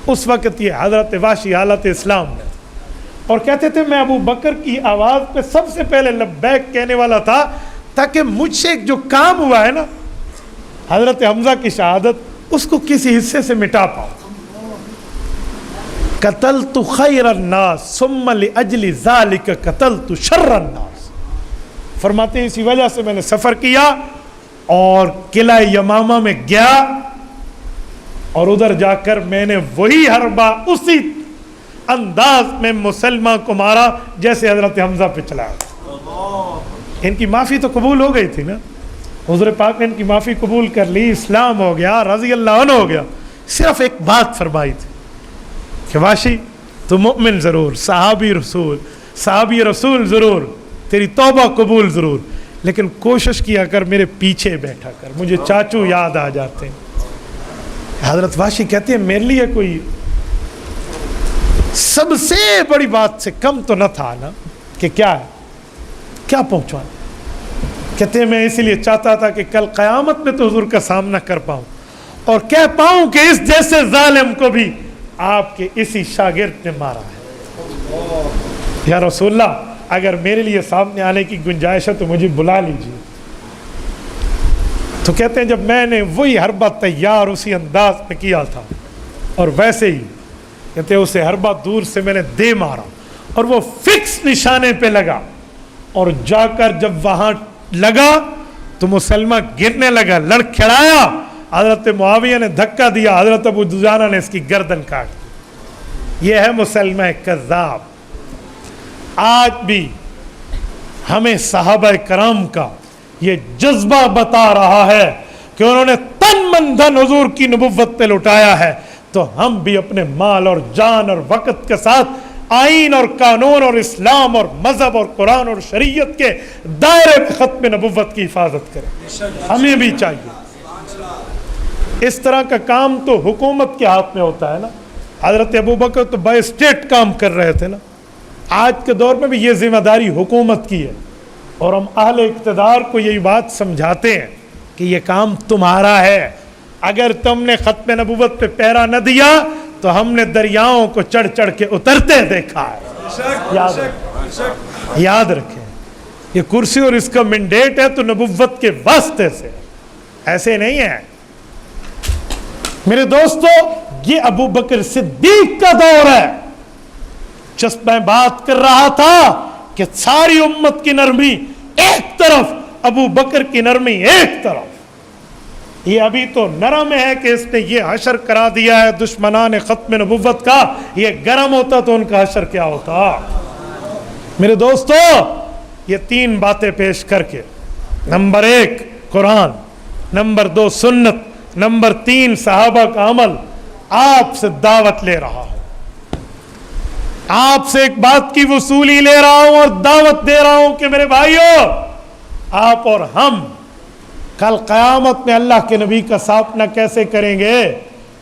اس وقت یہ حضرت وحشی حالت اسلام میں، اور کہتے تھے میں ابو بکر کی آواز پہ سب سے پہلے لبیک کہنے والا تھا، تاکہ مجھ سے جو کام ہوا ہے نا حضرت حمزہ کی شہادت، اس کو کسی حصے سے مٹا پاؤں. قتلت خیر الناس ثم لاجل ذلك قتلت شر الناس. فرماتے ہیں اسی وجہ سے میں نے سفر کیا اور قلعہ یمامہ میں گیا، اور ادھر جا کر میں نے وہی حربہ اسی انداز میں مسلمہ کو مارا جیسے حضرت حمزہ پہ چلایا. ان کی معافی تو قبول ہو گئی تھی نا، حضور پاک نے ان کی معافی قبول کر لی، اسلام ہو گیا، رضی اللہ عنہ ہو گیا. صرف ایک بات فرمائی تھی کہ واشی تو مؤمن ضرور، صحابی رسول ضرور، تیری توبہ قبول ضرور، لیکن کوشش کیا کر میرے پیچھے بیٹھا کر، مجھے چاچو یاد آ جاتے ہیں. حضرت واشی کہتے ہیں میرے لیے کوئی سب سے بڑی بات سے کم تو نہ تھا نا، کہ کیا ہے، کیا پہنچوانا. کہتے ہیں میں اسی لیے چاہتا تھا کہ کل قیامت میں تو حضور کا سامنا کر پاؤں اور کہہ پاؤں کہ اس جیسے ظالم کو بھی آپ کے اسی شاگرد نے مارا ہے. یا رسول اللہ اگر میرے لیے سامنے آنے کی گنجائش ہے تو مجھے بلا لیجیے. تو کہتے ہیں جب میں نے وہی حربہ تیار اسی انداز میں کیا تھا، اور ویسے ہی کہتے ہیں اسے حربہ دور سے میں نے دے مارا اور وہ فکس نشانے پہ لگا، اور جا کر جب وہاں لگا تو مسلمہ گرنے لگا، لڑکھڑایا. حضرت معاویہ نے دھکا دیا، حضرت ابو دجانہ نے اس کی گردن کاٹ دی. یہ ہے مسلمہ کذاب. آج بھی ہمیں صحابہ کرام کا یہ جذبہ بتا رہا ہے کہ انہوں نے تن من دھن حضور کی نبوت پہ لٹایا ہے، تو ہم بھی اپنے مال اور جان اور وقت کے ساتھ آئین اور قانون اور اسلام اور مذہب اور قرآن اور شریعت کے دائرے میں ختم نبوت کی حفاظت کریں. ہمیں بھی چاہیے. اس طرح کا کام تو حکومت کے ہاتھ میں ہوتا ہے نا. حضرت ابوبکر تو بائی اسٹیٹ کام کر رہے تھے نا. آج کے دور میں بھی یہ ذمہ داری حکومت کی ہے، اور ہم اہل اقتدار کو یہی بات سمجھاتے ہیں کہ یہ کام تمہارا ہے. اگر تم نے ختم نبوت پہ پیرا نہ دیا تو ہم نے دریاؤں کو چڑھ چڑھ کے اترتے دیکھا ہے. یاد رکھیں یہ کرسی اور اس کا مینڈیٹ ہے تو نبوت کے واسطے سے، ایسے نہیں ہے. میرے دوستو یہ ابو بکر صدیق کا دور ہے. جس میں بات کر رہا تھا کہ ساری امت کی نرمی ایک طرف، ابو بکر کی نرمی ایک طرف. یہ ابھی تو نرم ہے کہ اس نے یہ حشر کرا دیا ہے دشمنان ختم نبوت کا. یہ گرم ہوتا تو ان کا حشر کیا ہوتا. میرے دوستو یہ تین باتیں پیش کر کے، نمبر 1 قرآن، نمبر 2 سنت، نمبر 3 صحابہ کا عمل، آپ سے دعوت لے رہا ہوں. آپ سے ایک بات کی وصولی لے رہا ہوں اور دعوت دے رہا ہوں کہ میرے بھائیو، آپ اور ہم کل قیامت میں اللہ کے نبی کا سامنا کیسے کریں گے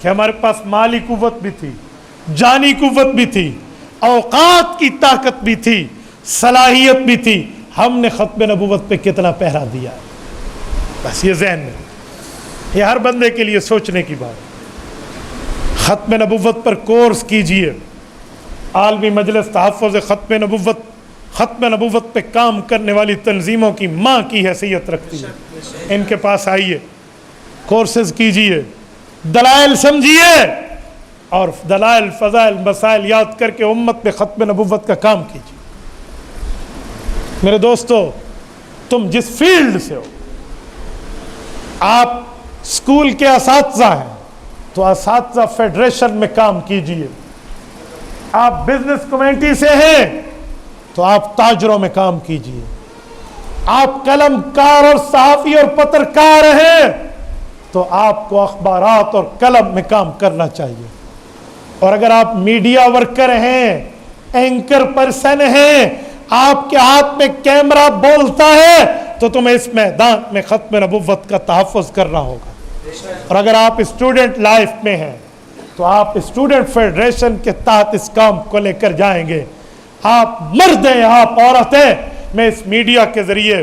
کہ ہمارے پاس مالی قوت بھی تھی، جانی قوت بھی تھی، اوقات کی طاقت بھی تھی، صلاحیت بھی تھی، ہم نے ختم نبوت پہ کتنا پہرا دیا. بس یہ ذہن میں، یہ ہر بندے کے لیے سوچنے کی بات. ختم نبوت پر کورس کیجئے. عالمی مجلس تحفظ ختم نبوت پہ کام کرنے والی تنظیموں کی ماں کی حیثیت رکھتی ہے. ان کے پاس آئیے، کورسز کیجئے، دلائل سمجھیے، اور دلائل فضائل مسائل یاد کر کے امت پہ ختم نبوت کا کام کیجئے. میرے دوستو تم جس فیلڈ سے ہو، آپ اسکول کے اساتذہ ہیں تو اساتذہ فیڈریشن میں کام کیجئے. آپ بزنس کمیٹی سے ہیں تو آپ تاجروں میں کام کیجئے. آپ قلم کار اور صحافی اور پترکار ہیں تو آپ کو اخبارات اور قلم میں کام کرنا چاہیے. اور اگر آپ میڈیا ورکر ہیں، اینکر پرسن ہیں، آپ کے ہاتھ میں کیمرہ بولتا ہے تو تمہیں اس میدان میں ختم نبوت کا تحفظ کرنا ہوگا. اور اگر آپ اسٹوڈنٹ لائف میں ہیں تو آپ اسٹوڈنٹ فیڈریشن کے تحت اس کام کو لے کر جائیں گے. آپ مرد ہیں، آپ عورت ہیں، میں اس میڈیا کے ذریعے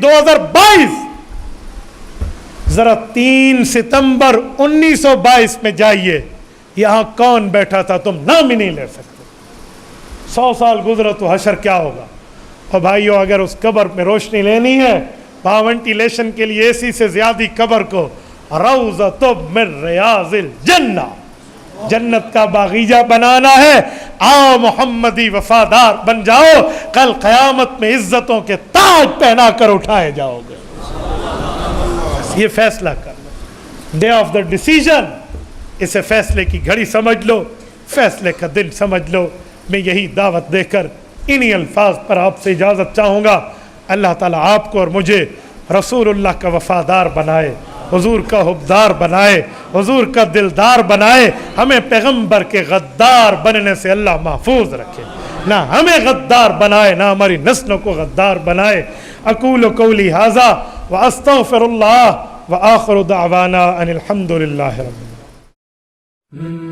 2022 ذرا 3 ستمبر 1922 میں جائیے، یہاں کون بیٹھا تھا تم نام ہی نہیں لے سکتے۔ 100 سال گزرا تو حشر کیا ہوگا؟ اور بھائیو اگر اس قبر میں روشنی لینی ہے، وہاں وینٹیلیشن کے لیے اے سی سے زیادہ قبر کو روضۃ من ریاض الجنہ، جنت کا باغیچہ بنانا ہے، آؤ محمدی وفادار بن جاؤ، کل قیامت میں عزتوں کے تاج پہنا کر اٹھائے جاؤ گے۔ یہ فیصلہ کر لو، ڈے آف دا ڈیسیژن، اسے فیصلے کی گھڑی سمجھ لو، فیصلے کا دن سمجھ لو۔ میں یہی دعوت دے کر انہی الفاظ پر آپ سے اجازت چاہوں گا۔ اللہ تعالیٰ آپ کو اور مجھے رسول اللہ کا وفادار بنائے، حضور کا حبدار بنائے، حضور کا دلدار بنائے، ہمیں پیغمبر کے غدار بننے سے اللہ محفوظ رکھے، نہ ہمیں غدار بنائے، نہ ہماری نسلوں کو غدار بنائے۔ اقول قولی ھذا واستغفر اللہ وآخر دعوانا ان الحمد للہ رب العالمین۔